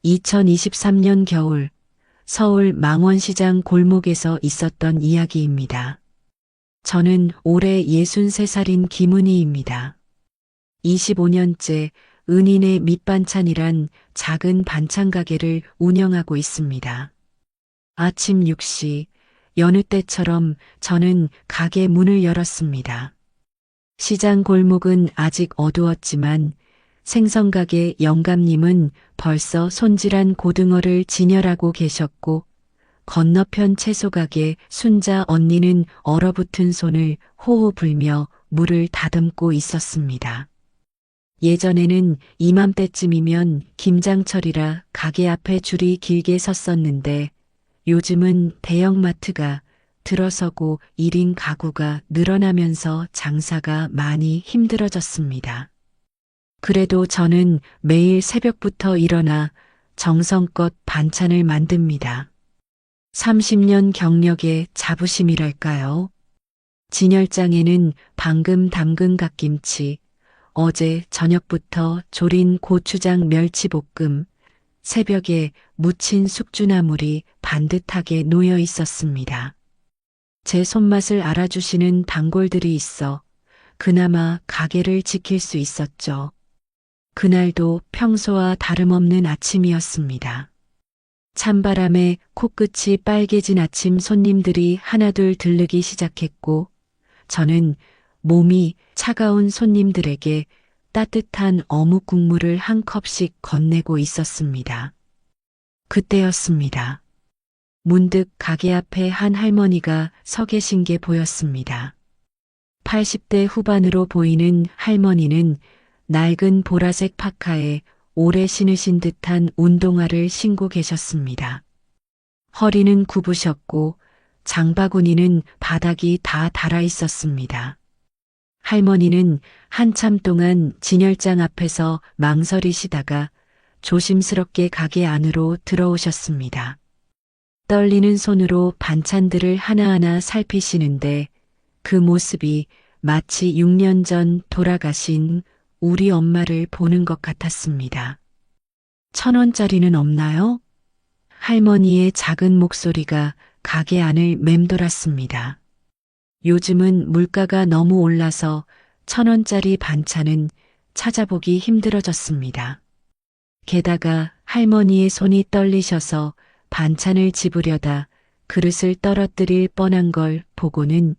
2023년 겨울 서울 망원시장 골목에서 있었던 이야기입니다. 저는 올해 63살인 김은희입니다. 25년째 은인의 밑반찬이란 작은 반찬 가게를 운영하고 있습니다. 아침 6시 여느 때처럼 저는 가게 문을 열었습니다. 시장 골목은 아직 어두웠지만 생선가게 영감님은 벌써 손질한 고등어를 진열하고 계셨고 건너편 채소가게 순자 언니는 얼어붙은 손을 호호 불며 물을 다듬고 있었습니다. 예전에는 이맘때쯤이면 김장철이라 가게 앞에 줄이 길게 섰었는데 요즘은 대형마트가 들어서고 1인 가구가 늘어나면서 장사가 많이 힘들어졌습니다. 그래도 저는 매일 새벽부터 일어나 정성껏 반찬을 만듭니다. 30년 경력의 자부심이랄까요? 진열장에는 방금 담근 갓김치, 어제 저녁부터 졸인 고추장 멸치볶음, 새벽에 무친 숙주나물이 반듯하게 놓여 있었습니다. 제 손맛을 알아주시는 단골들이 있어 그나마 가게를 지킬 수 있었죠. 그날도 평소와 다름없는 아침이었습니다. 찬바람에 코끝이 빨개진 아침 손님들이 하나둘 들르기 시작했고 저는 몸이 차가운 손님들에게 따뜻한 어묵 국물을 한 컵씩 건네고 있었습니다. 그때였습니다. 문득 가게 앞에 한 할머니가 서 계신 게 보였습니다. 80대 후반으로 보이는 할머니는 낡은 보라색 파카에 오래 신으신 듯한 운동화를 신고 계셨습니다. 허리는 굽으셨고 장바구니는 바닥이 다 닳아 있었습니다. 할머니는 한참 동안 진열장 앞에서 망설이시다가 조심스럽게 가게 안으로 들어오셨습니다. 떨리는 손으로 반찬들을 하나하나 살피시는데 그 모습이 마치 6년 전 돌아가신 우리 엄마를 보는 것 같았습니다. 1,000원짜리는 없나요? 할머니의 작은 목소리가 가게 안을 맴돌았습니다. 요즘은 물가가 너무 올라서 1,000원짜리 반찬은 찾아보기 힘들어졌습니다. 게다가 할머니의 손이 떨리셔서 반찬을 집으려다 그릇을 떨어뜨릴 뻔한 걸 보고는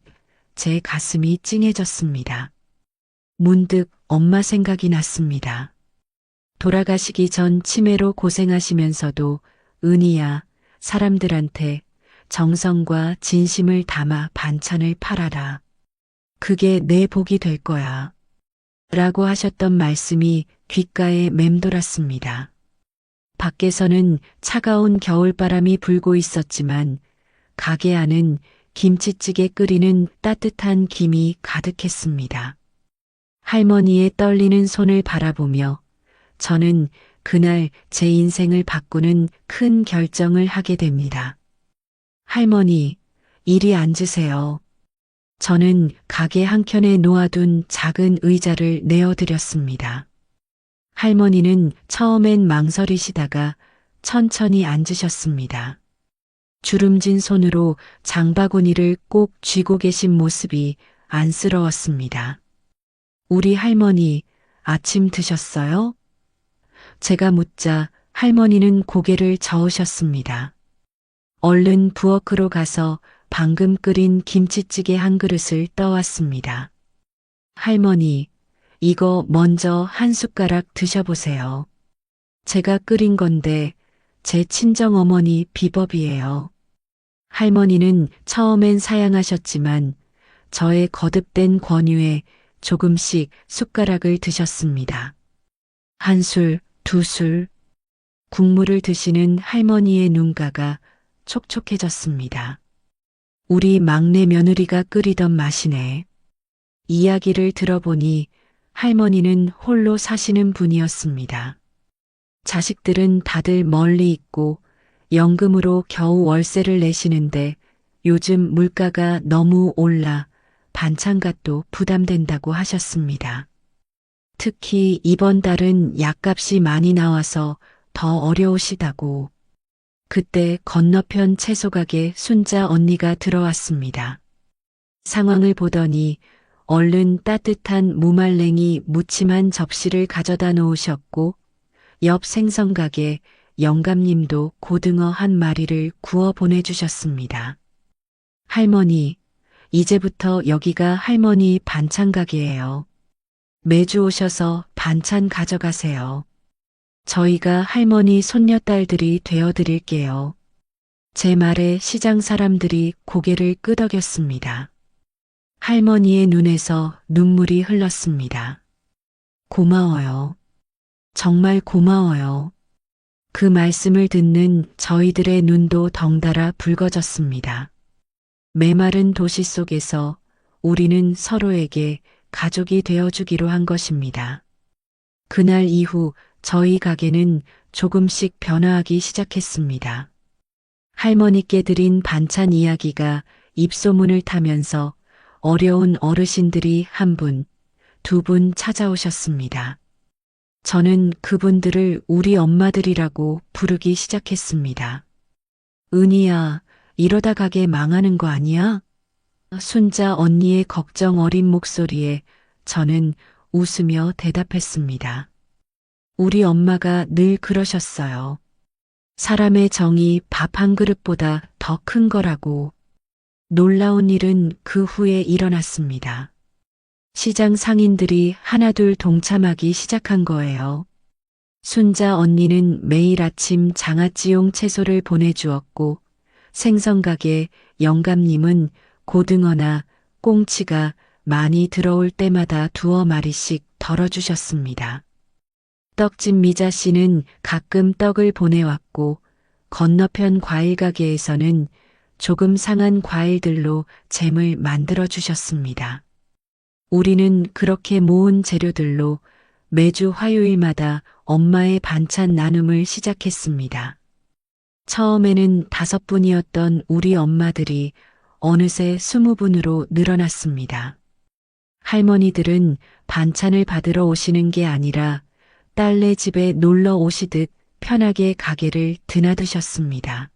제 가슴이 찡해졌습니다. 문득 엄마 생각이 났습니다. 돌아가시기 전 치매로 고생하시면서도 은희야, 사람들한테 정성과 진심을 담아 반찬을 팔아라. 그게 내 복이 될 거야. 라고 하셨던 말씀이 귓가에 맴돌았습니다. 밖에서는 차가운 겨울바람이 불고 있었지만 가게 안은 김치찌개 끓이는 따뜻한 김이 가득했습니다. 할머니의 떨리는 손을 바라보며 저는 그날 제 인생을 바꾸는 큰 결정을 하게 됩니다. 할머니, 이리 앉으세요. 저는 가게 한켠에 놓아둔 작은 의자를 내어드렸습니다. 할머니는 처음엔 망설이시다가 천천히 앉으셨습니다. 주름진 손으로 장바구니를 꼭 쥐고 계신 모습이 안쓰러웠습니다. 우리 할머니, 아침 드셨어요? 제가 묻자 할머니는 고개를 저으셨습니다. 얼른 부엌으로 가서 방금 끓인 김치찌개 한 그릇을 떠왔습니다. 할머니, 이거 먼저 한 숟가락 드셔보세요. 제가 끓인 건데 제 친정어머니 비법이에요. 할머니는 처음엔 사양하셨지만 저의 거듭된 권유에 조금씩 숟가락을 드셨습니다. 한 술, 두 술. 국물을 드시는 할머니의 눈가가 촉촉해졌습니다. 우리 막내 며느리가 끓이던 맛이네. 이야기를 들어보니 할머니는 홀로 사시는 분이었습니다. 자식들은 다들 멀리 있고 연금으로 겨우 월세를 내시는데 요즘 물가가 너무 올라 반찬값도 부담된다고 하셨습니다. 특히 이번 달은 약값이 많이 나와서 더 어려우시다고. 그때 건너편 채소가게 순자 언니가 들어왔습니다. 상황을 보더니 얼른 따뜻한 무말랭이 무침한 접시를 가져다 놓으셨고 옆 생선가게 영감님도 고등어 한 마리를 구워 보내주셨습니다. 할머니, 이제부터 여기가 할머니 반찬 가게예요. 매주 오셔서 반찬 가져가세요. 저희가 할머니 손녀딸들이 되어드릴게요. 제 말에 시장 사람들이 고개를 끄덕였습니다. 할머니의 눈에서 눈물이 흘렀습니다. 고마워요. 정말 고마워요. 그 말씀을 듣는 저희들의 눈도 덩달아 붉어졌습니다. 메마른 도시 속에서 우리는 서로에게 가족이 되어주기로 한 것입니다. 그날 이후 저희 가게는 조금씩 변화하기 시작했습니다. 할머니께 드린 반찬 이야기가 입소문을 타면서 어려운 어르신들이 한 분, 두 분 찾아오셨습니다. 저는 그분들을 우리 엄마들이라고 부르기 시작했습니다. 은희야, 이러다 가게 망하는 거 아니야? 순자 언니의 걱정 어린 목소리에 저는 웃으며 대답했습니다. 우리 엄마가 늘 그러셨어요. 사람의 정이 밥 한 그릇보다 더 큰 거라고. 놀라운 일은 그 후에 일어났습니다. 시장 상인들이 하나둘 동참하기 시작한 거예요. 순자 언니는 매일 아침 장아찌용 채소를 보내주었고 생선가게 영감님은 고등어나 꽁치가 많이 들어올 때마다 두어 마리씩 덜어주셨습니다. 떡집 미자 씨는 가끔 떡을 보내왔고 건너편 과일 가게에서는 조금 상한 과일들로 잼을 만들어 주셨습니다. 우리는 그렇게 모은 재료들로 매주 화요일마다 엄마의 반찬 나눔을 시작했습니다. 처음에는 5분이었던 우리 엄마들이 어느새 20분으로 늘어났습니다. 할머니들은 반찬을 받으러 오시는 게 아니라 딸네 집에 놀러 오시듯 편하게 가게를 드나드셨습니다.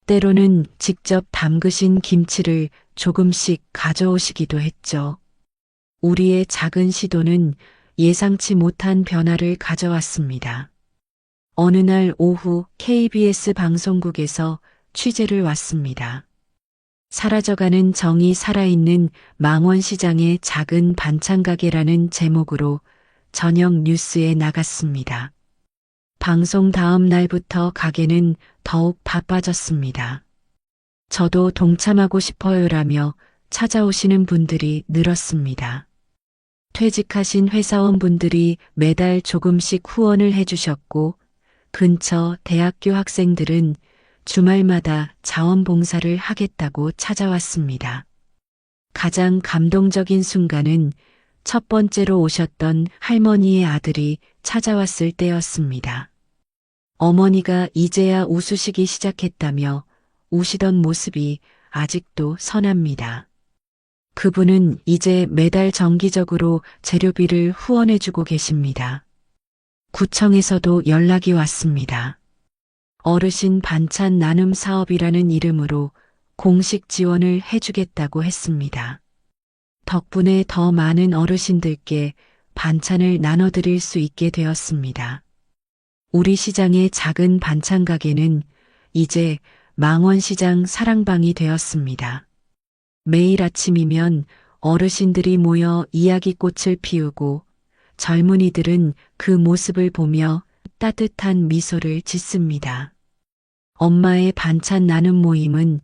때로는 직접 담그신 김치를 조금씩 가져오시기도 했죠. 우리의 작은 시도는 예상치 못한 변화를 가져왔습니다. 어느 날 오후 KBS 방송국에서 취재를 왔습니다. 사라져가는 정이 살아있는 망원시장의 작은 반찬 가게라는 제목으로 저녁 뉴스에 나갔습니다. 방송 다음 날부터 가게는 더욱 바빠졌습니다. 저도 동참하고 싶어요라며 찾아오시는 분들이 늘었습니다. 퇴직하신 회사원분들이 매달 조금씩 후원을 해주셨고 근처 대학교 학생들은 주말마다 자원봉사를 하겠다고 찾아왔습니다. 가장 감동적인 순간은 첫 번째로 오셨던 할머니의 아들이 찾아왔을 때였습니다. 어머니가 이제야 웃으시기 시작했다며 우시던 모습이 아직도 선합니다. 그분은 이제 매달 정기적으로 재료비를 후원해주고 계십니다. 구청에서도 연락이 왔습니다. 어르신 반찬 나눔 사업이라는 이름으로 공식 지원을 해주겠다고 했습니다. 덕분에 더 많은 어르신들께 반찬을 나눠드릴 수 있게 되었습니다. 우리 시장의 작은 반찬 가게는 이제 망원시장 사랑방이 되었습니다. 매일 아침이면 어르신들이 모여 이야기꽃을 피우고 젊은이들은 그 모습을 보며 따뜻한 미소를 짓습니다. 엄마의 반찬 나눔 모임은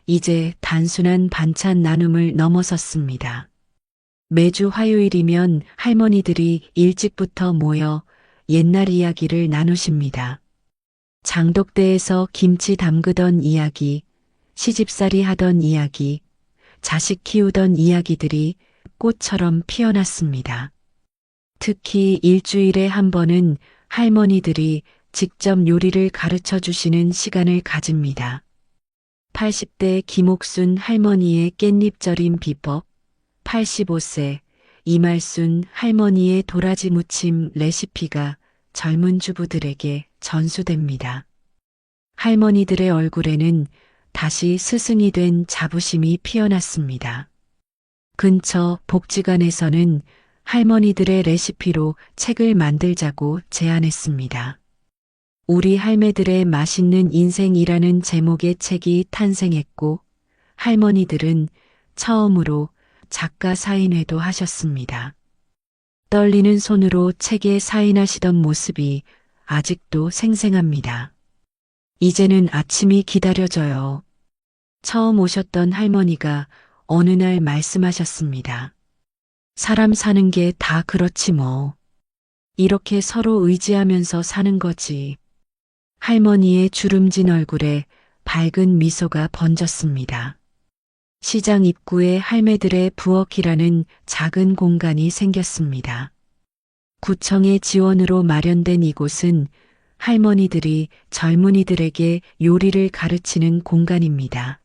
이제 단순한 반찬 나눔을 넘어섰습니다. 매주 화요일이면 할머니들이 일찍부터 모여 옛날 이야기를 나누십니다. 장독대에서 김치 담그던 이야기, 시집살이 하던 이야기, 자식 키우던 이야기들이 꽃처럼 피어났습니다. 특히 일주일에 한 번은 할머니들이 직접 요리를 가르쳐 주시는 시간을 가집니다. 80대 김옥순 할머니의 깻잎절임 비법, 85세 이말순 할머니의 도라지 무침 레시피가 젊은 주부들에게 전수됩니다. 할머니들의 얼굴에는 다시 스승이 된 자부심이 피어났습니다. 근처 복지관에서는 할머니들의 레시피로 책을 만들자고 제안했습니다. 우리 할매들의 맛있는 인생이라는 제목의 책이 탄생했고 할머니들은 처음으로 작가 사인회도 하셨습니다. 떨리는 손으로 책에 사인하시던 모습이 아직도 생생합니다. 이제는 아침이 기다려져요. 처음 오셨던 할머니가 어느 날 말씀하셨습니다. 사람 사는 게 다 그렇지 뭐. 이렇게 서로 의지하면서 사는 거지. 할머니의 주름진 얼굴에 밝은 미소가 번졌습니다. 시장 입구에 할매들의 부엌이라는 작은 공간이 생겼습니다. 구청의 지원으로 마련된 이곳은 할머니들이 젊은이들에게 요리를 가르치는 공간입니다.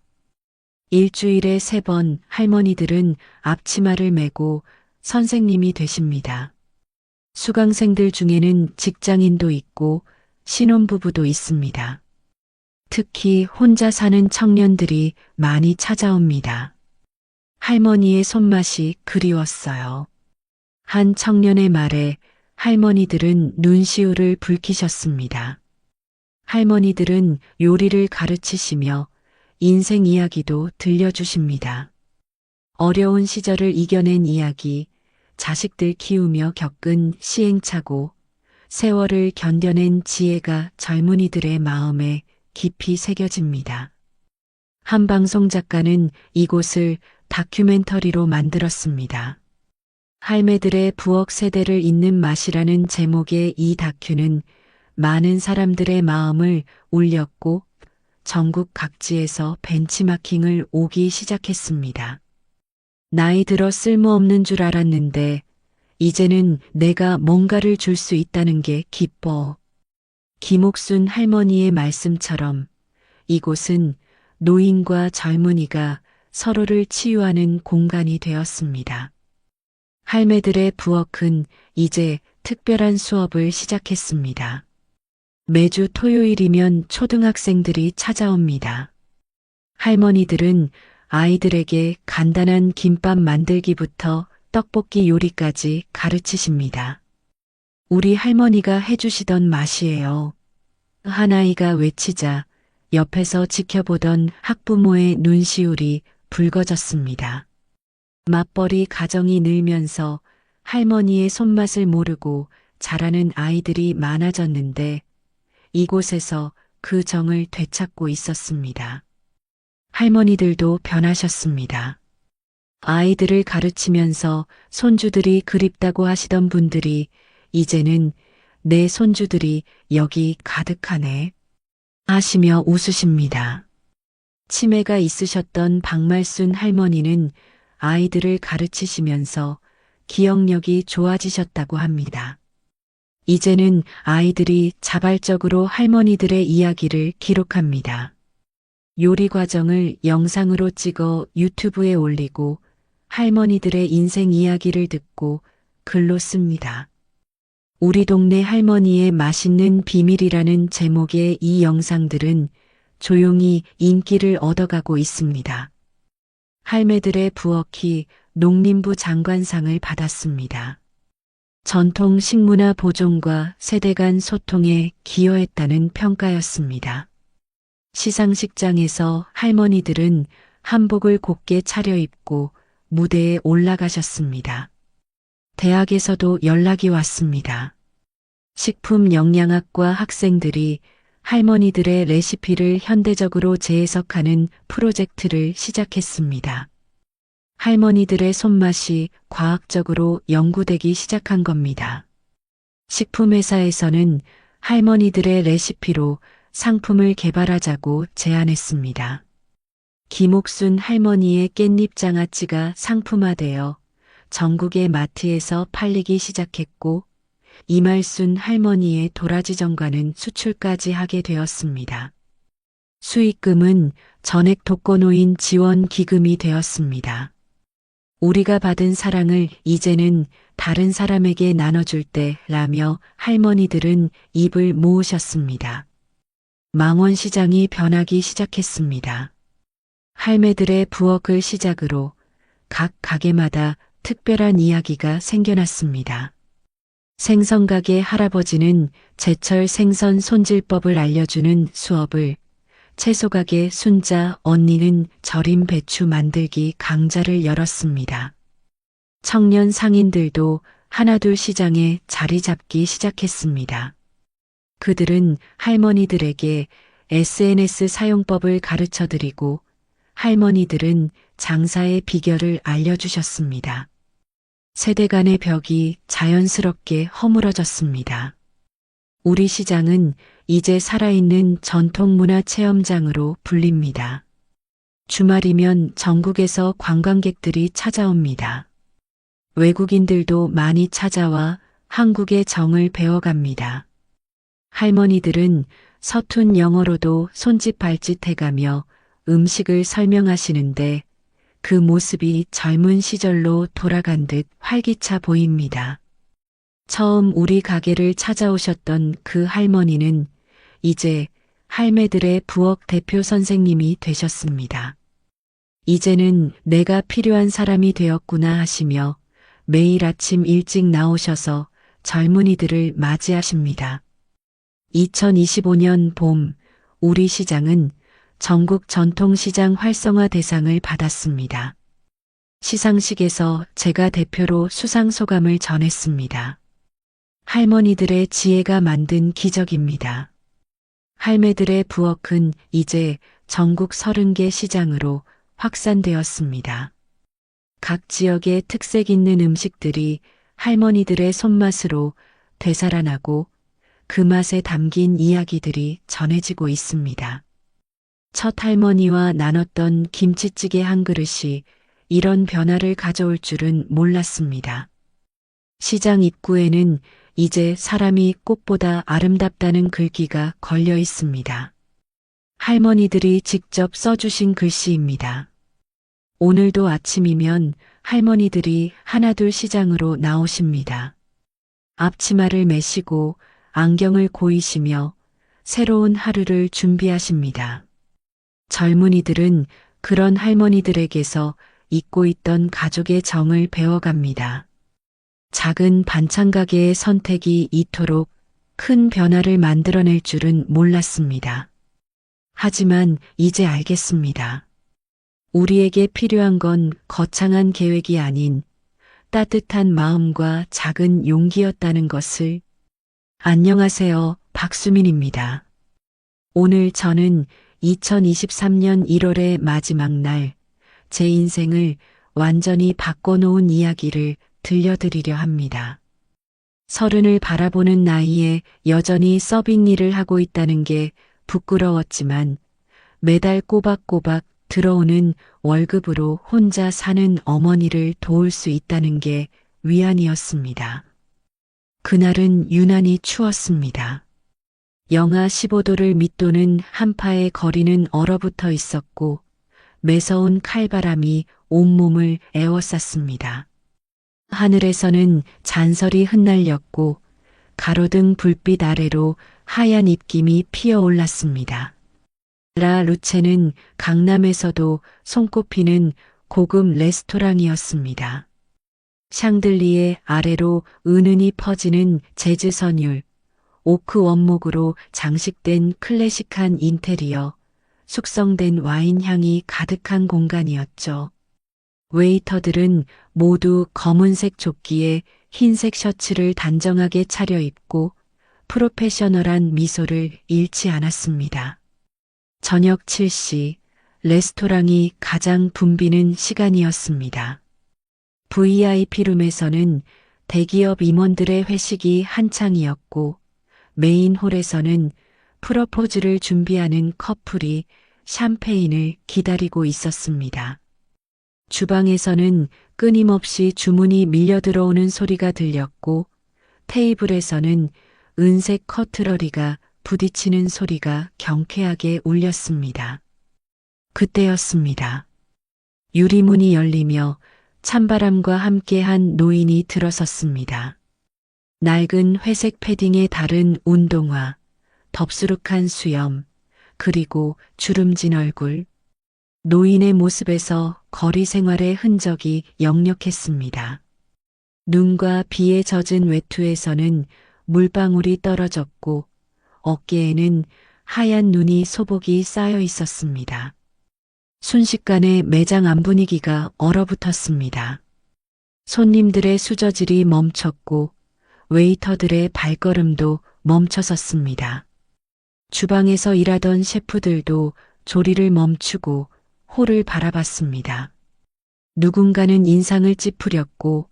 일주일에 3번 할머니들은 앞치마를 메고 선생님이 되십니다. 수강생들 중에는 직장인도 있고 신혼부부도 있습니다. 특히 혼자 사는 청년들이 많이 찾아옵니다. 할머니의 손맛이 그리웠어요. 한 청년의 말에 할머니들은 눈시울을 붉히셨습니다. 할머니들은 요리를 가르치시며 인생 이야기도 들려주십니다. 어려운 시절을 이겨낸 이야기, 자식들 키우며 겪은 시행착오, 세월을 견뎌낸 지혜가 젊은이들의 마음에 깊이 새겨집니다. 한 방송 작가는 이곳을 다큐멘터리로 만들었습니다. 할매들의 부엌 세대를 잇는 맛이라는 제목의 이 다큐는 많은 사람들의 마음을 울렸고 전국 각지에서 벤치마킹을 오기 시작했습니다. 나이 들어 쓸모없는 줄 알았는데 이제는 내가 뭔가를 줄 수 있다는 게 기뻐. 김옥순 할머니의 말씀처럼 이곳은 노인과 젊은이가 서로를 치유하는 공간이 되었습니다. 할매들의 부엌은 이제 특별한 수업을 시작했습니다. 매주 토요일이면 초등학생들이 찾아옵니다. 할머니들은 아이들에게 간단한 김밥 만들기부터 떡볶이 요리까지 가르치십니다. 우리 할머니가 해주시던 맛이에요. 한 아이가 외치자 옆에서 지켜보던 학부모의 눈시울이 붉어졌습니다. 맞벌이 가정이 늘면서 할머니의 손맛을 모르고 자라는 아이들이 많아졌는데 이곳에서 그 정을 되찾고 있었습니다. 할머니들도 변하셨습니다. 아이들을 가르치면서 손주들이 그립다고 하시던 분들이 이제는 내 손주들이 여기 가득하네 하시며 웃으십니다. 치매가 있으셨던 박말순 할머니는 아이들을 가르치시면서 기억력이 좋아지셨다고 합니다. 이제는 아이들이 자발적으로 할머니들의 이야기를 기록합니다. 요리 과정을 영상으로 찍어 유튜브에 올리고 할머니들의 인생 이야기를 듣고 글로 씁니다. 우리 동네 할머니의 맛있는 비밀이라는 제목의 이 영상들은 조용히 인기를 얻어가고 있습니다. 할매들의 부엌이 농림부 장관상을 받았습니다. 전통 식문화 보존과 세대 간 소통에 기여했다는 평가였습니다. 시상식장에서 할머니들은 한복을 곱게 차려입고 무대에 올라가셨습니다. 대학에서도 연락이 왔습니다. 식품영양학과 학생들이 할머니들의 레시피를 현대적으로 재해석하는 프로젝트를 시작했습니다. 할머니들의 손맛이 과학적으로 연구되기 시작한 겁니다. 식품회사에서는 할머니들의 레시피로 상품을 개발하자고 제안했습니다. 김옥순 할머니의 깻잎 장아찌가 상품화되어 전국의 마트에서 팔리기 시작했고 이말순 할머니의 도라지 정과는 수출까지 하게 되었습니다. 수익금은 전액 독거노인 지원 기금이 되었습니다. 우리가 받은 사랑을 이제는 다른 사람에게 나눠줄 때라며 할머니들은 입을 모으셨습니다. 망원시장이 변하기 시작했습니다. 할매들의 부엌을 시작으로 각 가게마다 특별한 이야기가 생겨났습니다. 생선가게 할아버지는 제철 생선 손질법을 알려주는 수업을, 채소가게 순자 언니는 절임 배추 만들기 강좌를 열었습니다. 청년 상인들도 하나둘 시장에 자리 잡기 시작했습니다. 그들은 할머니들에게 SNS 사용법을 가르쳐 드리고 할머니들은 장사의 비결을 알려주셨습니다. 세대 간의 벽이 자연스럽게 허물어졌습니다. 우리 시장은 이제 살아있는 전통문화 체험장으로 불립니다. 주말이면 전국에서 관광객들이 찾아옵니다. 외국인들도 많이 찾아와 한국의 정을 배워갑니다. 할머니들은 서툰 영어로도 손짓 발짓 해가며 음식을 설명하시는데 그 모습이 젊은 시절로 돌아간 듯 활기차 보입니다. 처음 우리 가게를 찾아오셨던 그 할머니는 이제 할매들의 부엌 대표 선생님이 되셨습니다. 이제는 내가 필요한 사람이 되었구나 하시며 매일 아침 일찍 나오셔서 젊은이들을 맞이하십니다. 2025년 봄 우리 시장은 전국 전통시장 활성화 대상을 받았습니다. 시상식에서 제가 대표로 수상소감을 전했습니다. 할머니들의 지혜가 만든 기적입니다. 할매들의 부엌은 이제 전국 30개 시장으로 확산되었습니다. 각 지역의 특색 있는 음식들이 할머니들의 손맛으로 되살아나고 그 맛에 담긴 이야기들이 전해지고 있습니다. 첫 할머니와 나눴던 김치찌개 한 그릇이 이런 변화를 가져올 줄은 몰랐습니다. 시장 입구에는 이제 사람이 꽃보다 아름답다는 글귀가 걸려 있습니다. 할머니들이 직접 써주신 글씨입니다. 오늘도 아침이면 할머니들이 하나둘 시장으로 나오십니다. 앞치마를 매시고 안경을 고이시며 새로운 하루를 준비하십니다. 젊은이들은 그런 할머니들에게서 잊고 있던 가족의 정을 배워갑니다. 작은 반찬 가게의 선택이 이토록 큰 변화를 만들어낼 줄은 몰랐습니다. 하지만 이제 알겠습니다. 우리에게 필요한 건 거창한 계획이 아닌 따뜻한 마음과 작은 용기였다는 것을. 안녕하세요, 박수민입니다. 오늘 저는 2023년 1월의 마지막 날, 제 인생을 완전히 바꿔놓은 이야기를 들려드리려 합니다. 30을 바라보는 나이에 여전히 서빙 일을 하고 있다는 게 부끄러웠지만 매달 꼬박꼬박 들어오는 월급으로 혼자 사는 어머니를 도울 수 있다는 게 위안이었습니다. 그날은 유난히 추웠습니다. 영하 15도를 밑도는 한파에 거리는 얼어붙어 있었고 매서운 칼바람이 온몸을 에워쌌습니다. 하늘에서는 잔설이 흩날렸고 가로등 불빛 아래로 하얀 입김이 피어올랐습니다. 라 루체는 강남에서도 손꼽히는 고급 레스토랑이었습니다. 샹들리에 아래로 은은히 퍼지는 재즈 선율, 오크 원목으로 장식된 클래식한 인테리어, 숙성된 와인 향이 가득한 공간이었죠. 웨이터들은 모두 검은색 조끼에 흰색 셔츠를 단정하게 차려입고 프로페셔널한 미소를 잃지 않았습니다. 저녁 7시, 레스토랑이 가장 붐비는 시간이었습니다. VIP룸에서는 대기업 임원들의 회식이 한창이었고 메인 홀에서는 프러포즈를 준비하는 커플이 샴페인을 기다리고 있었습니다. 주방에서는 끊임없이 주문이 밀려 들어오는 소리가 들렸고 테이블에서는 은색 커트러리가 부딪히는 소리가 경쾌하게 울렸습니다. 그때였습니다. 유리문이 열리며 찬바람과 함께한 노인이 들어섰습니다. 낡은 회색 패딩에 다른 운동화, 덥수룩한 수염, 그리고 주름진 얼굴. 노인의 모습에서 거리 생활의 흔적이 역력했습니다. 눈과 비에 젖은 외투에서는 물방울이 떨어졌고 어깨에는 하얀 눈이 소복이 쌓여 있었습니다. 순식간에 매장 안 분위기가 얼어붙었습니다. 손님들의 수저질이 멈췄고 웨이터들의 발걸음도 멈춰섰습니다. 주방에서 일하던 셰프들도 조리를 멈추고 홀을 바라봤습니다. 누군가는 인상을 찌푸렸고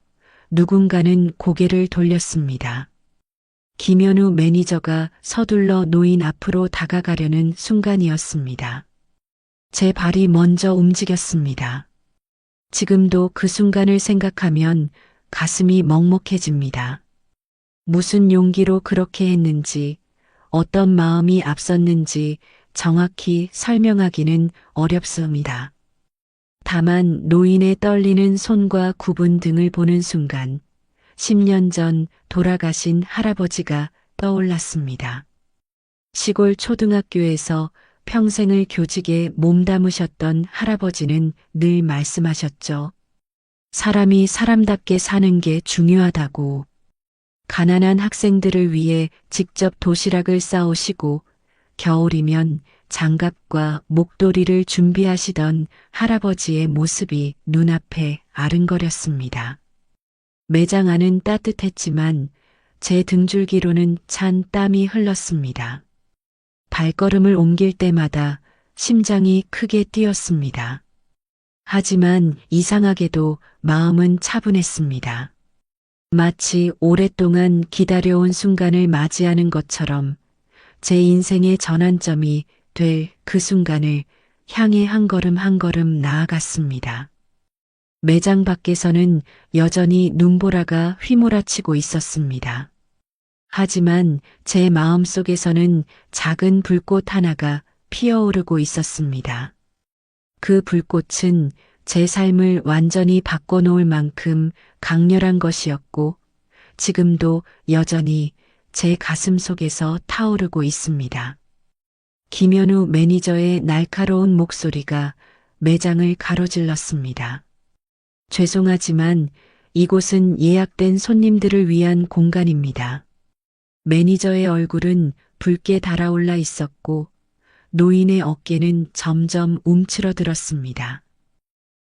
누군가는 고개를 돌렸습니다. 김현우 매니저가 서둘러 노인 앞으로 다가가려는 순간이었습니다. 제 발이 먼저 움직였습니다. 지금도 그 순간을 생각하면 가슴이 먹먹해집니다. 무슨 용기로 그렇게 했는지, 어떤 마음이 앞섰는지 정확히 설명하기는 어렵습니다. 다만 노인의 떨리는 손과 굽은 등을 보는 순간 10년 전 돌아가신 할아버지가 떠올랐습니다. 시골 초등학교에서 평생을 교직에 몸담으셨던 할아버지는 늘 말씀하셨죠. 사람이 사람답게 사는 게 중요하다고. 가난한 학생들을 위해 직접 도시락을 싸오시고 겨울이면 장갑과 목도리를 준비하시던 할아버지의 모습이 눈앞에 아른거렸습니다. 매장 안은 따뜻했지만 제 등줄기로는 찬 땀이 흘렀습니다. 발걸음을 옮길 때마다 심장이 크게 뛰었습니다. 하지만 이상하게도 마음은 차분했습니다. 마치 오랫동안 기다려온 순간을 맞이하는 것처럼 제 인생의 전환점이 될 그 순간을 향해 한 걸음 한 걸음 나아갔습니다. 매장 밖에서는 여전히 눈보라가 휘몰아치고 있었습니다. 하지만 제 마음속에서는 작은 불꽃 하나가 피어오르고 있었습니다. 그 불꽃은 제 삶을 완전히 바꿔놓을 만큼 강렬한 것이었고 지금도 여전히 제 가슴 속에서 타오르고 있습니다. 김현우 매니저의 날카로운 목소리가 매장을 가로질렀습니다. 죄송하지만 이곳은 예약된 손님들을 위한 공간입니다. 매니저의 얼굴은 붉게 달아올라 있었고 노인의 어깨는 점점 움츠러들었습니다.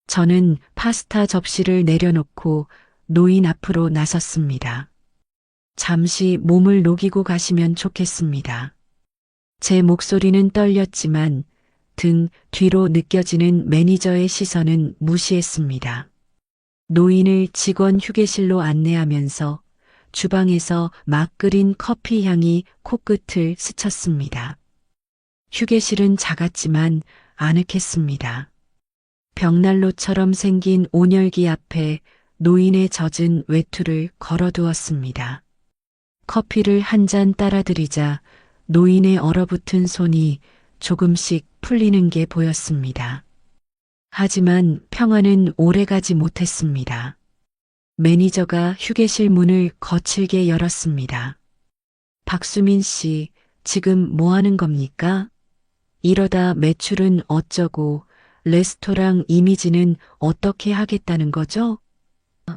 저는 파스타 접시를 내려놓고 노인 앞으로 나섰습니다. 잠시 몸을 녹이고 가시면 좋겠습니다. 제 목소리는 떨렸지만 등 뒤로 느껴지는 매니저의 시선은 무시했습니다. 노인을 직원 휴게실로 안내하면서 주방에서 막 끓인 커피 향이 코끝을 스쳤습니다. 휴게실은 작았지만 아늑했습니다. 벽난로처럼 생긴 온열기 앞에 노인의 젖은 외투를 걸어두었습니다. 커피를 한 잔 따라드리자 노인의 얼어붙은 손이 조금씩 풀리는 게 보였습니다. 하지만 평화는 오래가지 못했습니다. 매니저가 휴게실 문을 거칠게 열었습니다. 박수민 씨, 지금 뭐 하는 겁니까? 이러다 매출은 어쩌고 레스토랑 이미지는 어떻게 하겠다는 거죠?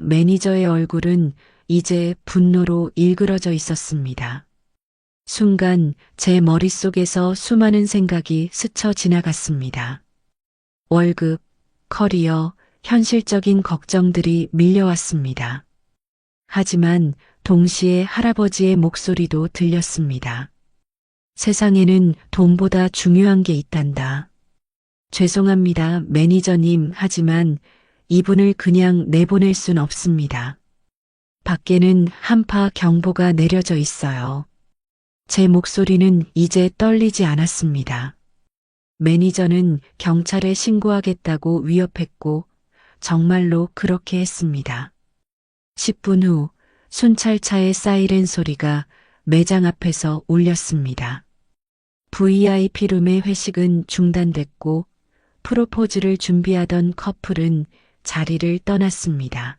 매니저의 얼굴은 이제 분노로 일그러져 있었습니다. 순간 제 머릿속에서 수많은 생각이 스쳐 지나갔습니다. 월급, 커리어, 현실적인 걱정들이 밀려왔습니다. 하지만 동시에 할아버지의 목소리도 들렸습니다. 세상에는 돈보다 중요한 게 있단다. 죄송합니다, 매니저님. 하지만 이분을 그냥 내보낼 순 없습니다. 밖에는 한파 경보가 내려져 있어요. 제 목소리는 이제 떨리지 않았습니다. 매니저는 경찰에 신고하겠다고 위협했고 정말로 그렇게 했습니다. 10분 후 순찰차의 사이렌 소리가 매장 앞에서 울렸습니다. VIP룸의 회식은 중단됐고 프로포즈를 준비하던 커플은 자리를 떠났습니다.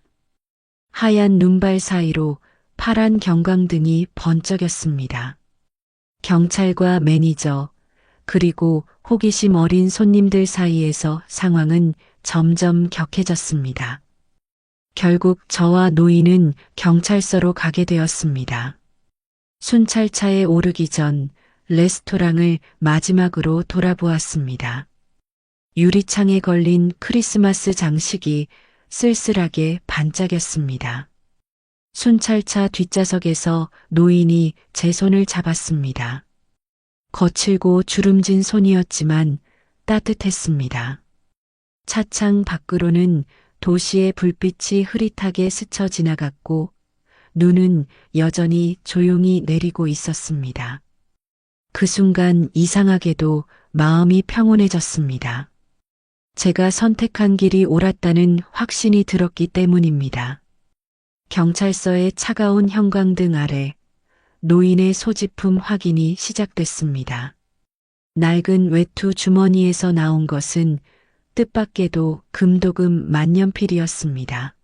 하얀 눈발 사이로 파란 경광등이 번쩍였습니다. 경찰과 매니저, 그리고 호기심 어린 손님들 사이에서 상황은 점점 격해졌습니다. 결국 저와 노인은 경찰서로 가게 되었습니다. 순찰차에 오르기 전 레스토랑을 마지막으로 돌아보았습니다. 유리창에 걸린 크리스마스 장식이 쓸쓸하게 반짝였습니다. 순찰차 뒷좌석에서 노인이 제 손을 잡았습니다. 거칠고 주름진 손이었지만 따뜻했습니다. 차창 밖으로는 도시의 불빛이 흐릿하게 스쳐 지나갔고 눈은 여전히 조용히 내리고 있었습니다. 그 순간 이상하게도 마음이 평온해졌습니다. 제가 선택한 길이 옳았다는 확신이 들었기 때문입니다. 경찰서의 차가운 형광등 아래 노인의 소지품 확인이 시작됐습니다. 낡은 외투 주머니에서 나온 것은 뜻밖에도 금도금 만년필이었습니다.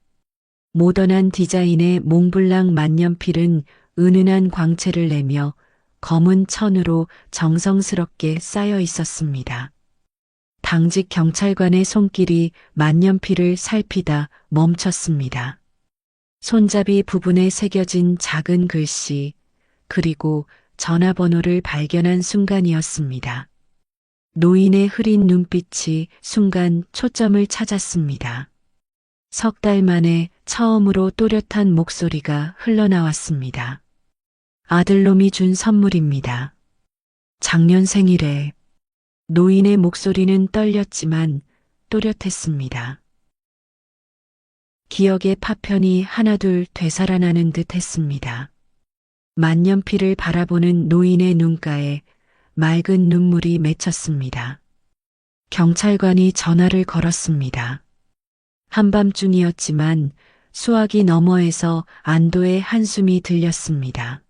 모던한 디자인의 몽블랑 만년필은 은은한 광채를 내며 검은 천으로 정성스럽게 쌓여 있었습니다. 당직 경찰관의 손길이 만년필을 살피다 멈췄습니다. 손잡이 부분에 새겨진 작은 글씨, 그리고 전화번호를 발견한 순간이었습니다. 노인의 흐린 눈빛이 순간 초점을 찾았습니다. 석 달 만에 처음으로 또렷한 목소리가 흘러나왔습니다. 아들놈이 준 선물입니다. 작년 생일에. 노인의 목소리는 떨렸지만 또렷했습니다. 기억의 파편이 하나둘 되살아나는 듯 했습니다. 만년필을 바라보는 노인의 눈가에 맑은 눈물이 맺혔습니다. 경찰관이 전화를 걸었습니다. 한밤중이었지만 수화기 너머에서 안도의 한숨이 들렸습니다.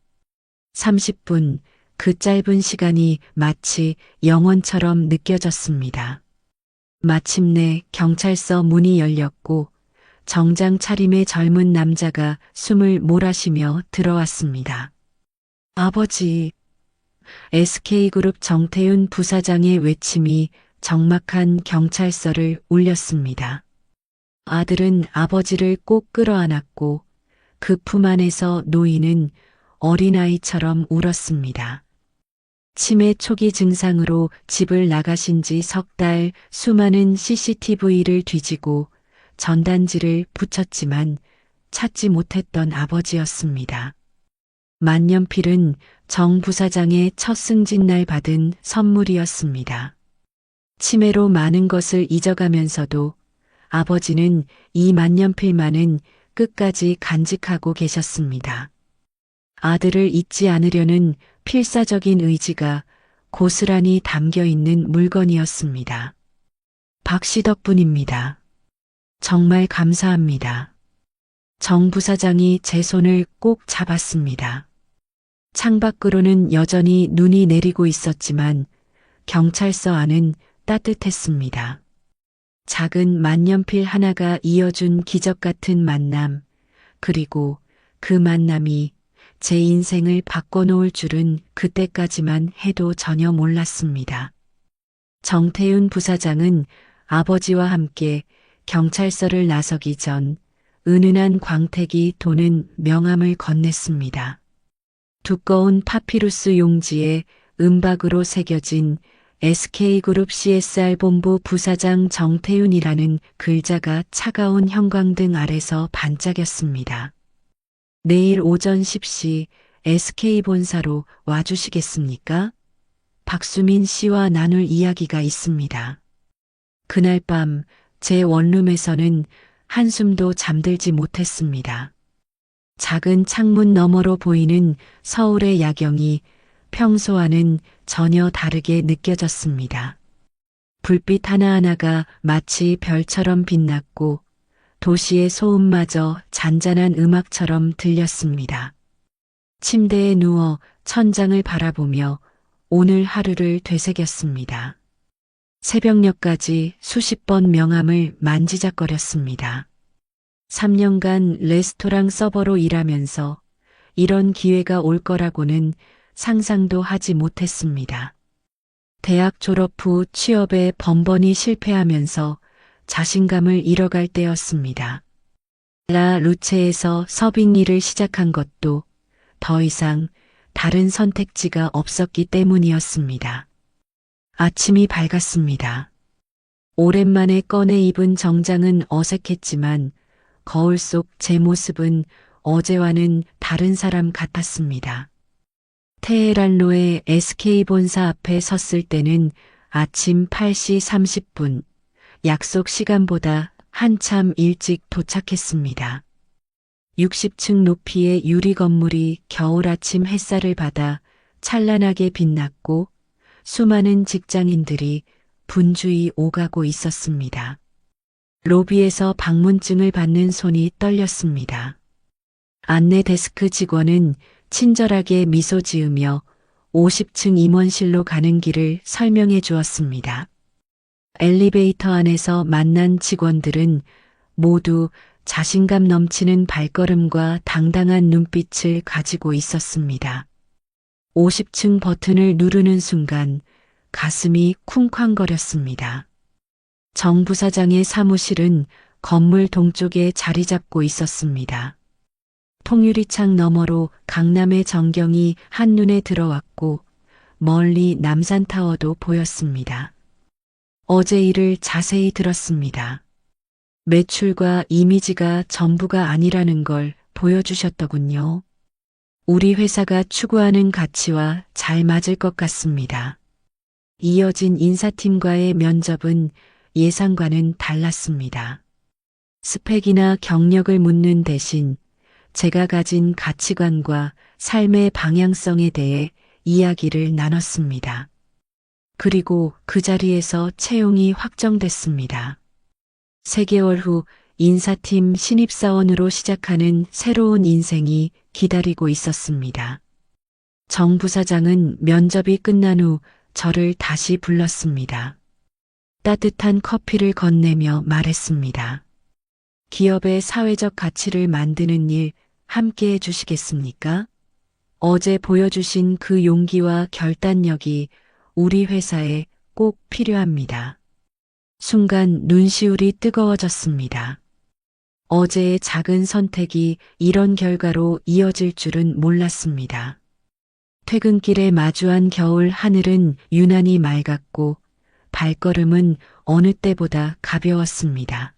30분, 그 짧은 시간이 마치 영원처럼 느껴졌습니다. 마침내 경찰서 문이 열렸고 정장 차림의 젊은 남자가 숨을 몰아쉬며 들어왔습니다. 아버지, SK그룹 정태윤 부사장의 외침이 적막한 경찰서를 울렸습니다. 아들은 아버지를 꼭 끌어안았고 그 품 안에서 노인은 어린아이처럼 울었습니다. 치매 초기 증상으로 집을 나가신 지 석 달, 수많은 CCTV를 뒤지고 전단지를 붙였지만 찾지 못했던 아버지였습니다. 만년필은 정 부사장의 첫 승진날 받은 선물이었습니다. 치매로 많은 것을 잊어가면서도 아버지는 이 만년필만은 끝까지 간직하고 계셨습니다. 아들을 잊지 않으려는 필사적인 의지가 고스란히 담겨 있는 물건이었습니다. 박 씨 덕분입니다. 정말 감사합니다. 정 부사장이 제 손을 꼭 잡았습니다. 창밖으로는 여전히 눈이 내리고 있었지만 경찰서 안은 따뜻했습니다. 작은 만년필 하나가 이어준 기적 같은 만남, 그리고 그 만남이 제 인생을 바꿔놓을 줄은 그때까지만 해도 전혀 몰랐습니다. 정태윤 부사장은 아버지와 함께 경찰서를 나서기 전 은은한 광택이 도는 명함을 건넸습니다. 두꺼운 파피루스 용지에 은박으로 새겨진 SK그룹 CSR 본부 부사장 정태윤이라는 글자가 차가운 형광등 아래서 반짝였습니다. 내일 오전 10시 SK본사로 와주시겠습니까? 박수민 씨와 나눌 이야기가 있습니다. 그날 밤 제 원룸에서는 한숨도 잠들지 못했습니다. 작은 창문 너머로 보이는 서울의 야경이 평소와는 전혀 다르게 느껴졌습니다. 불빛 하나하나가 마치 별처럼 빛났고 도시의 소음마저 잔잔한 음악처럼 들렸습니다. 침대에 누워 천장을 바라보며 오늘 하루를 되새겼습니다. 새벽녘까지 수십 번 명함을 만지작거렸습니다. 3년간 레스토랑 서버로 일하면서 이런 기회가 올 거라고는 상상도 하지 못했습니다. 대학 졸업 후 취업에 번번이 실패하면서 자신감을 잃어갈 때였습니다. 라 루체에서 서빙 일을 시작한 것도 더 이상 다른 선택지가 없었기 때문이었습니다. 아침이 밝았습니다. 오랜만에 꺼내 입은 정장은 어색했지만 거울 속 제 모습은 어제와는 다른 사람 같았습니다. 테헤란로의 SK 본사 앞에 섰을 때는 아침 8시 30분, 약속 시간보다 한참 일찍 도착했습니다. 60층 높이의 유리 건물이 겨울 아침 햇살을 받아 찬란하게 빛났고 수많은 직장인들이 분주히 오가고 있었습니다. 로비에서 방문증을 받는 손이 떨렸습니다. 안내 데스크 직원은 친절하게 미소 지으며 50층 임원실로 가는 길을 설명해 주었습니다. 엘리베이터 안에서 만난 직원들은 모두 자신감 넘치는 발걸음과 당당한 눈빛을 가지고 있었습니다. 50층 버튼을 누르는 순간 가슴이 쿵쾅거렸습니다. 정 부사장의 사무실은 건물 동쪽에 자리 잡고 있었습니다. 통유리창 너머로 강남의 전경이 한눈에 들어왔고 멀리 남산타워도 보였습니다. 어제 일을 자세히 들었습니다. 매출과 이미지가 전부가 아니라는 걸 보여주셨더군요. 우리 회사가 추구하는 가치와 잘 맞을 것 같습니다. 이어진 인사팀과의 면접은 예상과는 달랐습니다. 스펙이나 경력을 묻는 대신 제가 가진 가치관과 삶의 방향성에 대해 이야기를 나눴습니다. 그리고 그 자리에서 채용이 확정됐습니다. 3개월 후 인사팀 신입사원으로 시작하는 새로운 인생이 기다리고 있었습니다. 정 부사장은 면접이 끝난 후 저를 다시 불렀습니다. 따뜻한 커피를 건네며 말했습니다. 기업의 사회적 가치를 만드는 일 함께 해주시겠습니까? 어제 보여주신 그 용기와 결단력이 우리 회사에 꼭 필요합니다. 순간 눈시울이 뜨거워졌습니다. 어제의 작은 선택이 이런 결과로 이어질 줄은 몰랐습니다. 퇴근길에 마주한 겨울 하늘은 유난히 맑았고 발걸음은 어느 때보다 가벼웠습니다.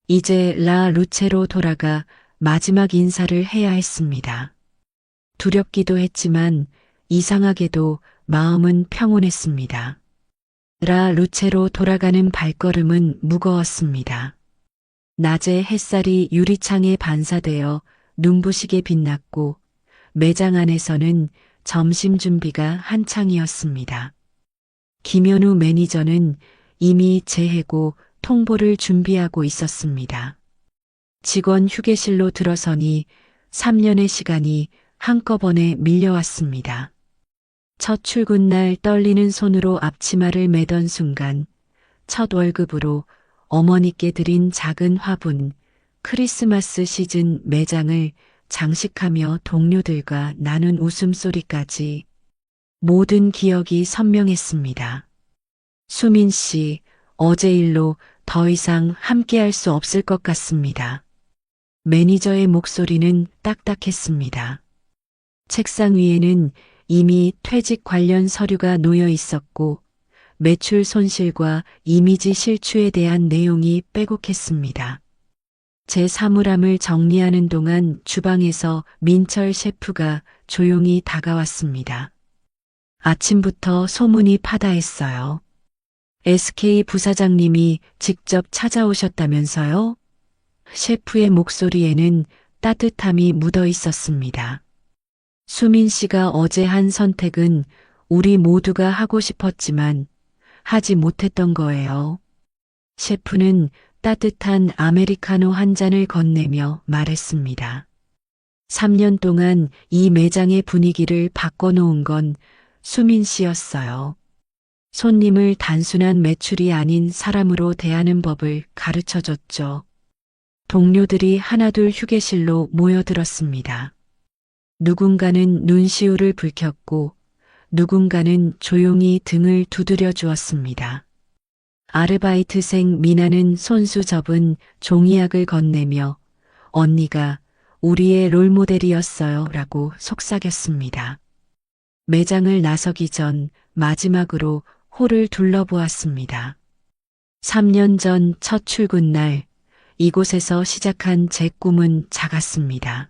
이제 라 루체로 돌아가 마지막 인사를 해야 했습니다. 두렵기도 했지만 이상하게도 마음은 평온했습니다. 라 루체로 돌아가는 발걸음은 무거웠습니다. 낮에 햇살이 유리창에 반사되어 눈부시게 빛났고 매장 안에서는 점심 준비가 한창이었습니다. 김현우 매니저는 이미 재해고 통보를 준비하고 있었습니다. 직원 휴게실로 들어서니 3년의 시간이 한꺼번에 밀려왔습니다. 첫 출근날 떨리는 손으로 앞치마를 매던 순간 첫 월급으로 어머니께 드린 작은 화분, 크리스마스 시즌 매장을 장식하며 동료들과 나눈 웃음소리까지 모든 기억이 선명했습니다. 수민 씨, 어제 일로 더 이상 함께할 수 없을 것 같습니다. 매니저의 목소리는 딱딱했습니다. 책상 위에는 이미 퇴직 관련 서류가 놓여 있었고 매출 손실과 이미지 실추에 대한 내용이 빼곡했습니다. 제 사물함을 정리하는 동안 주방에서 민철 셰프가 조용히 다가왔습니다. 아침부터 소문이 파다했어요. SK 부사장님이 직접 찾아오셨다면서요? 셰프의 목소리에는 따뜻함이 묻어 있었습니다. 수민 씨가 어제 한 선택은 우리 모두가 하고 싶었지만 하지 못했던 거예요. 셰프는 따뜻한 아메리카노 한 잔을 건네며 말했습니다. 3년 동안 이 매장의 분위기를 바꿔놓은 건 수민 씨였어요. 손님을 단순한 매출이 아닌 사람으로 대하는 법을 가르쳐 줬죠. 동료들이 하나둘 휴게실로 모여들었습니다. 누군가는 눈시울을 붉혔고 누군가는 조용히 등을 두드려 주었습니다. 아르바이트생 미나는 손수 접은 종이약을 건네며 언니가 우리의 롤모델이었어요 라고 속삭였습니다. 매장을 나서기 전 마지막으로 홀을 둘러보았습니다. 3년 전 첫 출근 날 이곳에서 시작한 제 꿈은 작았습니다.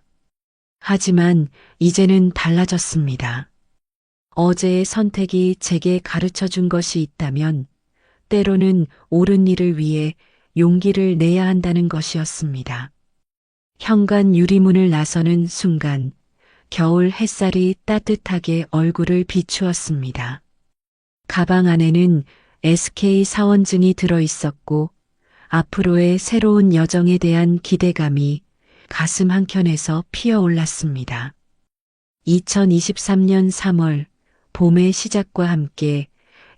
하지만 이제는 달라졌습니다. 어제의 선택이 제게 가르쳐 준 것이 있다면 때로는 옳은 일을 위해 용기를 내야 한다는 것이었습니다. 현관 유리문을 나서는 순간 겨울 햇살이 따뜻하게 얼굴을 비추었습니다. 가방 안에는 SK 사원증이 들어 있었고 앞으로의 새로운 여정에 대한 기대감이 가슴 한켠에서 피어올랐습니다. 2023년 3월 봄의 시작과 함께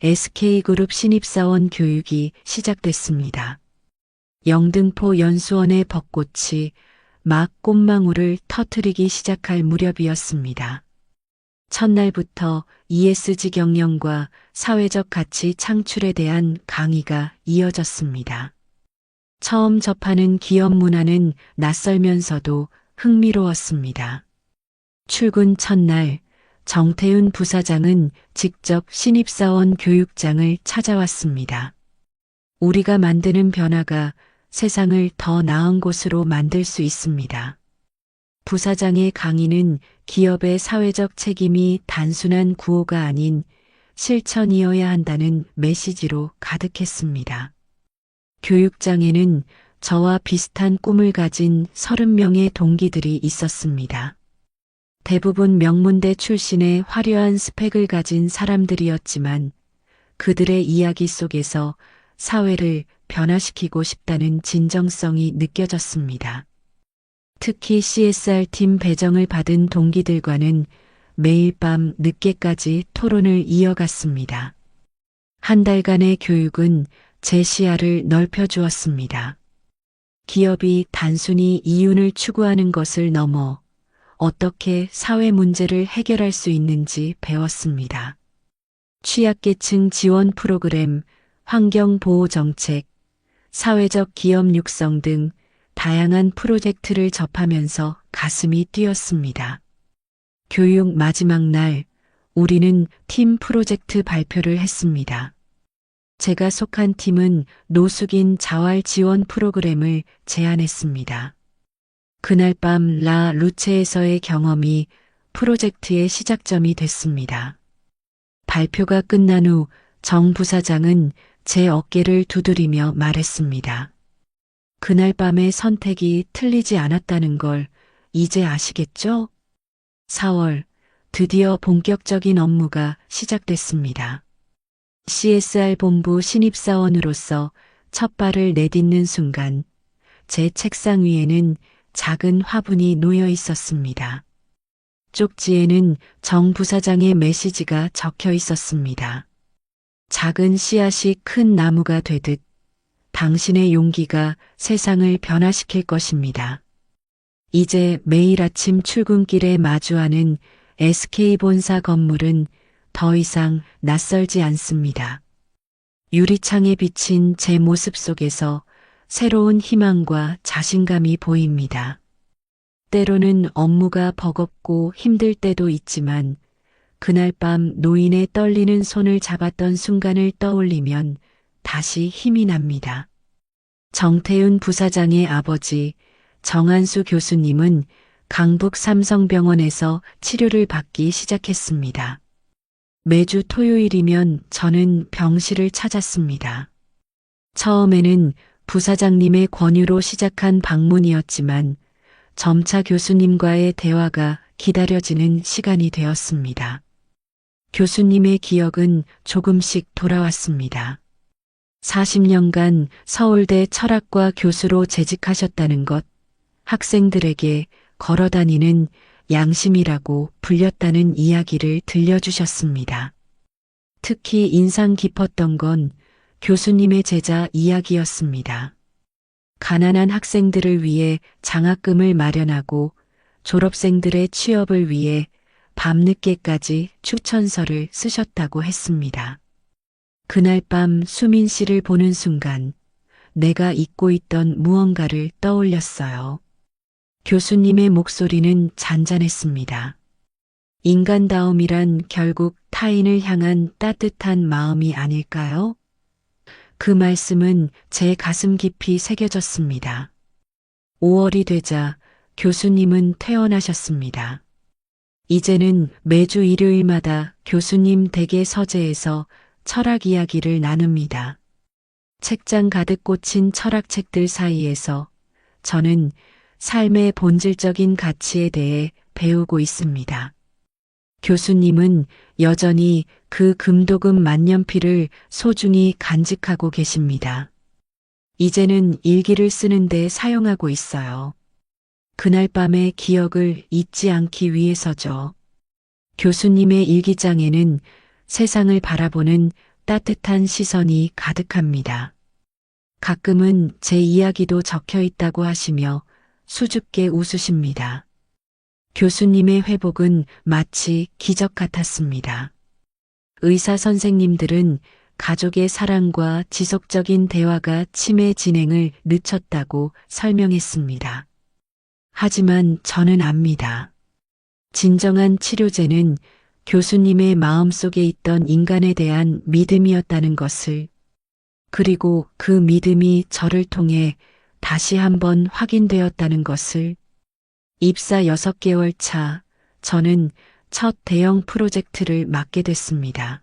SK그룹 신입사원 교육이 시작됐습니다. 영등포 연수원의 벚꽃이 막 꽃망울을 터뜨리기 시작할 무렵이었습니다. 첫날부터 ESG 경영과 사회적 가치 창출에 대한 강의가 이어졌습니다. 처음 접하는 기업 문화는 낯설면서도 흥미로웠습니다. 출근 첫날 정태윤 부사장은 직접 신입사원 교육장을 찾아왔습니다. 우리가 만드는 변화가 세상을 더 나은 곳으로 만들 수 있습니다. 부사장의 강의는 기업의 사회적 책임이 단순한 구호가 아닌 실천이어야 한다는 메시지로 가득했습니다. 교육장에는 저와 비슷한 꿈을 가진 30명의 동기들이 있었습니다. 대부분 명문대 출신의 화려한 스펙을 가진 사람들이었지만 그들의 이야기 속에서 사회를 변화시키고 싶다는 진정성이 느껴졌습니다. 특히 CSR팀 배정을 받은 동기들과는 매일 밤 늦게까지 토론을 이어갔습니다. 한 달간의 교육은 제 시야를 넓혀주었습니다. 기업이 단순히 이윤을 추구하는 것을 넘어 어떻게 사회 문제를 해결할 수 있는지 배웠습니다. 취약계층 지원 프로그램, 환경보호정책, 사회적 기업 육성 등 다양한 프로젝트를 접하면서 가슴이 뛰었습니다. 교육 마지막 날, 우리는 팀 프로젝트 발표를 했습니다. 제가 속한 팀은 노숙인 자활 지원 프로그램을 제안했습니다. 그날 밤 라 루체에서의 경험이 프로젝트의 시작점이 됐습니다. 발표가 끝난 후 정 부사장은 제 어깨를 두드리며 말했습니다. 그날 밤의 선택이 틀리지 않았다는 걸 이제 아시겠죠? 4월, 드디어 본격적인 업무가 시작됐습니다. CSR 본부 신입사원으로서 첫 발을 내딛는 순간 제 책상 위에는 작은 화분이 놓여 있었습니다. 쪽지에는 정 부사장의 메시지가 적혀 있었습니다. 작은 씨앗이 큰 나무가 되듯 당신의 용기가 세상을 변화시킬 것입니다. 이제 매일 아침 출근길에 마주하는 SK 본사 건물은 더 이상 낯설지 않습니다. 유리창에 비친 제 모습 속에서 새로운 희망과 자신감이 보입니다. 때로는 업무가 버겁고 힘들 때도 있지만 그날 밤 노인의 떨리는 손을 잡았던 순간을 떠올리면 다시 힘이 납니다. 정태윤 부사장의 아버지 정한수 교수님은 강북 삼성병원에서 치료를 받기 시작했습니다. 매주 토요일이면 저는 병실을 찾았습니다. 처음에는 부사장님의 권유로 시작한 방문이었지만 점차 교수님과의 대화가 기다려지는 시간이 되었습니다. 교수님의 기억은 조금씩 돌아왔습니다. 40년간 서울대 철학과 교수로 재직하셨다는 것, 학생들에게 걸어다니는 양심이라고 불렸다는 이야기를 들려주셨습니다. 특히 인상 깊었던 건 교수님의 제자 이야기였습니다. 가난한 학생들을 위해 장학금을 마련하고 졸업생들의 취업을 위해 밤늦게까지 추천서를 쓰셨다고 했습니다. 그날 밤 수민 씨를 보는 순간 내가 잊고 있던 무언가를 떠올렸어요. 교수님의 목소리는 잔잔했습니다. 인간다움이란 결국 타인을 향한 따뜻한 마음이 아닐까요? 그 말씀은 제 가슴 깊이 새겨졌습니다. 5월이 되자 교수님은 퇴원하셨습니다. 이제는 매주 일요일마다 교수님 댁의 서재에서 철학 이야기를 나눕니다. 책장 가득 꽂힌 철학책들 사이에서 저는 삶의 본질적인 가치에 대해 배우고 있습니다. 교수님은 여전히 그 금도금 만년필을 소중히 간직하고 계십니다. 이제는 일기를 쓰는데 사용하고 있어요. 그날 밤의 기억을 잊지 않기 위해서죠. 교수님의 일기장에는 세상을 바라보는 따뜻한 시선이 가득합니다. 가끔은 제 이야기도 적혀 있다고 하시며 수줍게 웃으십니다. 교수님의 회복은 마치 기적 같았습니다. 의사 선생님들은 가족의 사랑과 지속적인 대화가 치매 진행을 늦췄다고 설명했습니다. 하지만 저는 압니다. 진정한 치료제는 교수님의 마음속에 있던 인간에 대한 믿음이었다는 것을, 그리고 그 믿음이 저를 통해 다시 한번 확인되었다는 것을. 입사 6개월 차, 저는 첫 대형 프로젝트를 맡게 됐습니다.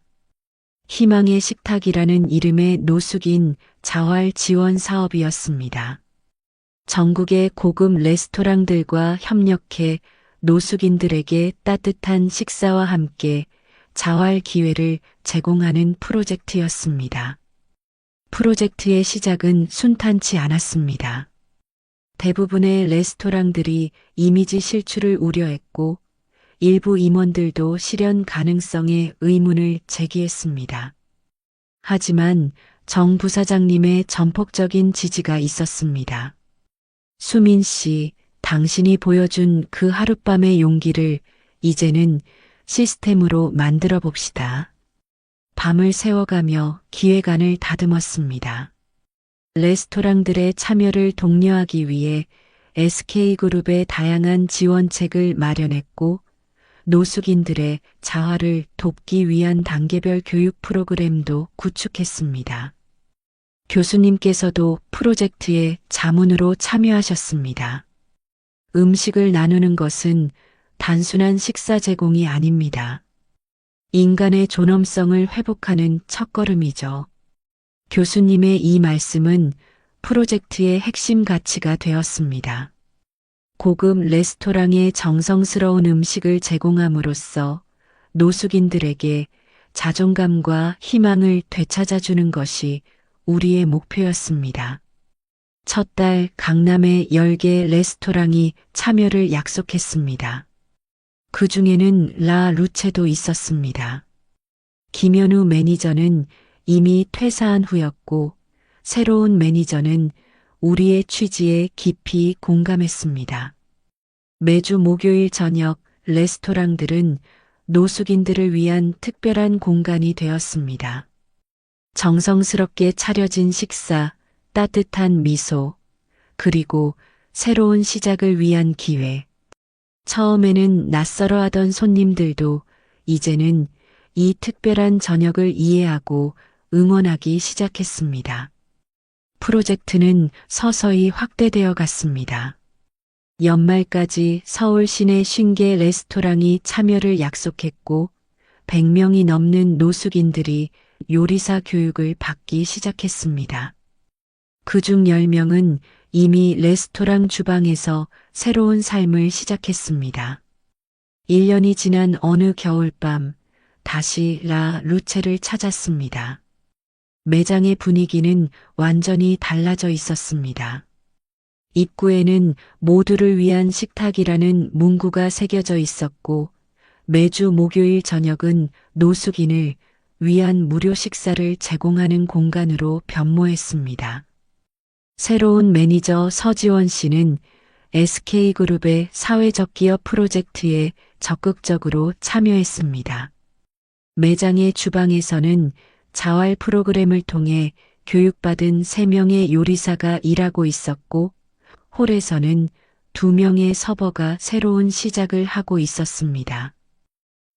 희망의 식탁이라는 이름의 노숙인 자활 지원 사업이었습니다. 전국의 고급 레스토랑들과 협력해 노숙인들에게 따뜻한 식사와 함께 자활 기회를 제공하는 프로젝트였습니다. 프로젝트의 시작은 순탄치 않았습니다. 대부분의 레스토랑들이 이미지 실추를 우려했고 일부 임원들도 실현 가능성에 의문을 제기했습니다. 하지만 정 부사장님의 전폭적인 지지가 있었습니다. 수민 씨, 당신이 보여준 그 하룻밤의 용기를 이제는 시스템으로 만들어 봅시다. 밤을 새워가며 기획안을 다듬었습니다. 레스토랑들의 참여를 독려하기 위해 SK그룹의 다양한 지원책을 마련했고 노숙인들의 자활을 돕기 위한 단계별 교육 프로그램도 구축했습니다. 교수님께서도 프로젝트에 자문으로 참여하셨습니다. 음식을 나누는 것은 단순한 식사 제공이 아닙니다. 인간의 존엄성을 회복하는 첫걸음이죠. 교수님의 이 말씀은 프로젝트의 핵심 가치가 되었습니다. 고급 레스토랑에 정성스러운 음식을 제공함으로써 노숙인들에게 자존감과 희망을 되찾아주는 것이 우리의 목표였습니다. 첫 달 강남의 10개 레스토랑이 참여를 약속했습니다. 그 중에는 라 루체도 있었습니다. 김현우 매니저는 이미 퇴사한 후였고 새로운 매니저는 우리의 취지에 깊이 공감했습니다. 매주 목요일 저녁 레스토랑들은 노숙인들을 위한 특별한 공간이 되었습니다. 정성스럽게 차려진 식사, 따뜻한 미소, 그리고 새로운 시작을 위한 기회. 처음에는 낯설어 하던 손님들도 이제는 이 특별한 저녁을 이해하고 응원하기 시작했습니다. 프로젝트는 서서히 확대되어 갔습니다. 연말까지 서울 시내 50개 레스토랑이 참여를 약속했고 100명이 넘는 노숙인들이 요리사 교육을 받기 시작했습니다. 그중 10명은 이미 레스토랑 주방에서 새로운 삶을 시작했습니다. 1년이 지난 어느 겨울밤 다시 라 루체를 찾았습니다. 매장의 분위기는 완전히 달라져 있었습니다. 입구에는 모두를 위한 식탁이라는 문구가 새겨져 있었고 매주 목요일 저녁은 노숙인을 위한 무료 식사를 제공하는 공간으로 변모했습니다. 새로운 매니저 서지원 씨는 SK그룹의 사회적 기업 프로젝트에 적극적으로 참여했습니다. 매장의 주방에서는 자활 프로그램을 통해 교육받은 3명의 요리사가 일하고 있었고, 홀에서는 2명의 서버가 새로운 시작을 하고 있었습니다.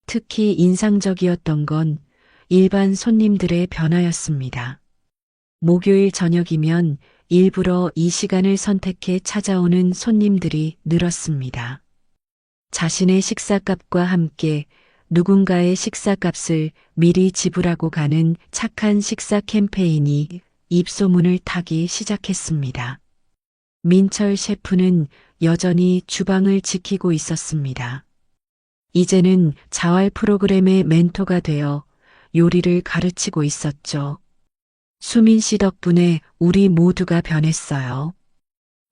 특히 인상적이었던 건 일반 손님들의 변화였습니다. 목요일 저녁이면 일부러 이 시간을 선택해 찾아오는 손님들이 늘었습니다. 자신의 식사값과 함께 누군가의 식사값을 미리 지불하고 가는 착한 식사 캠페인이 입소문을 타기 시작했습니다. 민철 셰프는 여전히 주방을 지키고 있었습니다. 이제는 자활 프로그램의 멘토가 되어 요리를 가르치고 있었죠. 수민 씨 덕분에 우리 모두가 변했어요.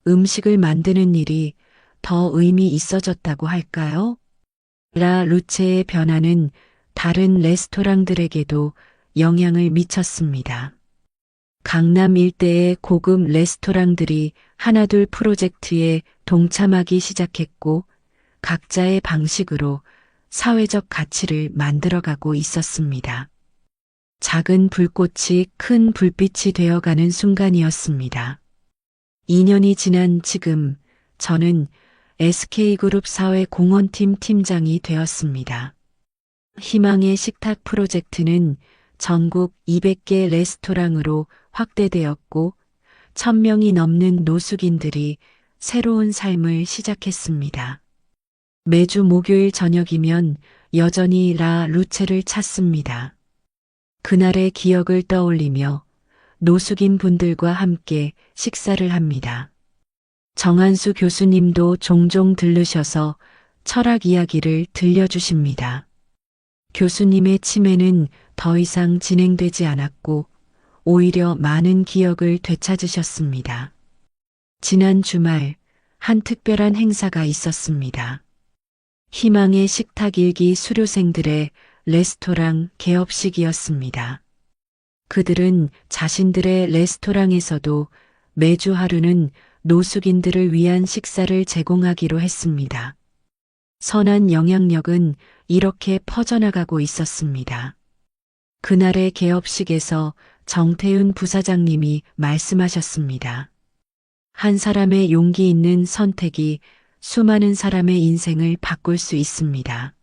음식을 만드는 일이 더 의미 있어졌다고 할까요? 라 루체의 변화는 다른 레스토랑들에게도 영향을 미쳤습니다. 강남 일대의 고급 레스토랑들이 하나둘 프로젝트에 동참하기 시작했고, 각자의 방식으로 사회적 가치를 만들어가고 있었습니다. 작은 불꽃이 큰 불빛이 되어가는 순간이었습니다. 2년이 지난 지금 저는 SK그룹 사회공헌팀 팀장이 되었습니다. 희망의 식탁 프로젝트는 전국 200개 레스토랑으로 확대되었고 1000명이 넘는 노숙인들이 새로운 삶을 시작했습니다. 매주 목요일 저녁이면 여전히 라 루체를 찾습니다. 그날의 기억을 떠올리며 노숙인 분들과 함께 식사를 합니다. 정한수 교수님도 종종 들르셔서 철학 이야기를 들려주십니다. 교수님의 치매는 더 이상 진행되지 않았고 오히려 많은 기억을 되찾으셨습니다. 지난 주말 한 특별한 행사가 있었습니다. 희망의 식탁 일기 수료생들의 레스토랑 개업식이었습니다. 그들은 자신들의 레스토랑에서도 매주 하루는 노숙인들을 위한 식사를 제공하기로 했습니다. 선한 영향력은 이렇게 퍼져나가고 있었습니다. 그날의 개업식에서 정태윤 부사장님이 말씀하셨습니다. 한 사람의 용기 있는 선택이 수많은 사람의 인생을 바꿀 수 있습니다.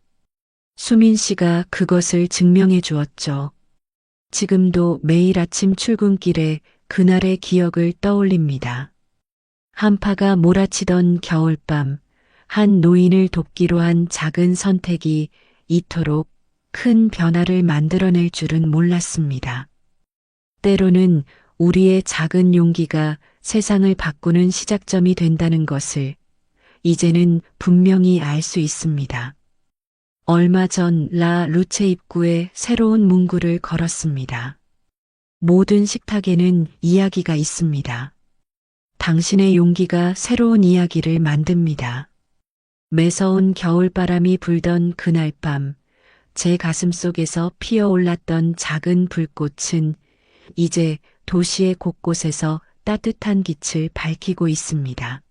수민 씨가 그것을 증명해 주었죠. 지금도 매일 아침 출근길에 그날의 기억을 떠올립니다. 한파가 몰아치던 겨울밤, 한 노인을 돕기로 한 작은 선택이 이토록 큰 변화를 만들어낼 줄은 몰랐습니다. 때로는 우리의 작은 용기가 세상을 바꾸는 시작점이 된다는 것을 이제는 분명히 알 수 있습니다. 얼마 전 라 루체 입구에 새로운 문구를 걸었습니다. 모든 식탁에는 이야기가 있습니다. 당신의 용기가 새로운 이야기를 만듭니다. 매서운 겨울바람이 불던 그날 밤, 제 가슴 속에서 피어올랐던 작은 불꽃은 이제 도시의 곳곳에서 따뜻한 빛을 밝히고 있습니다.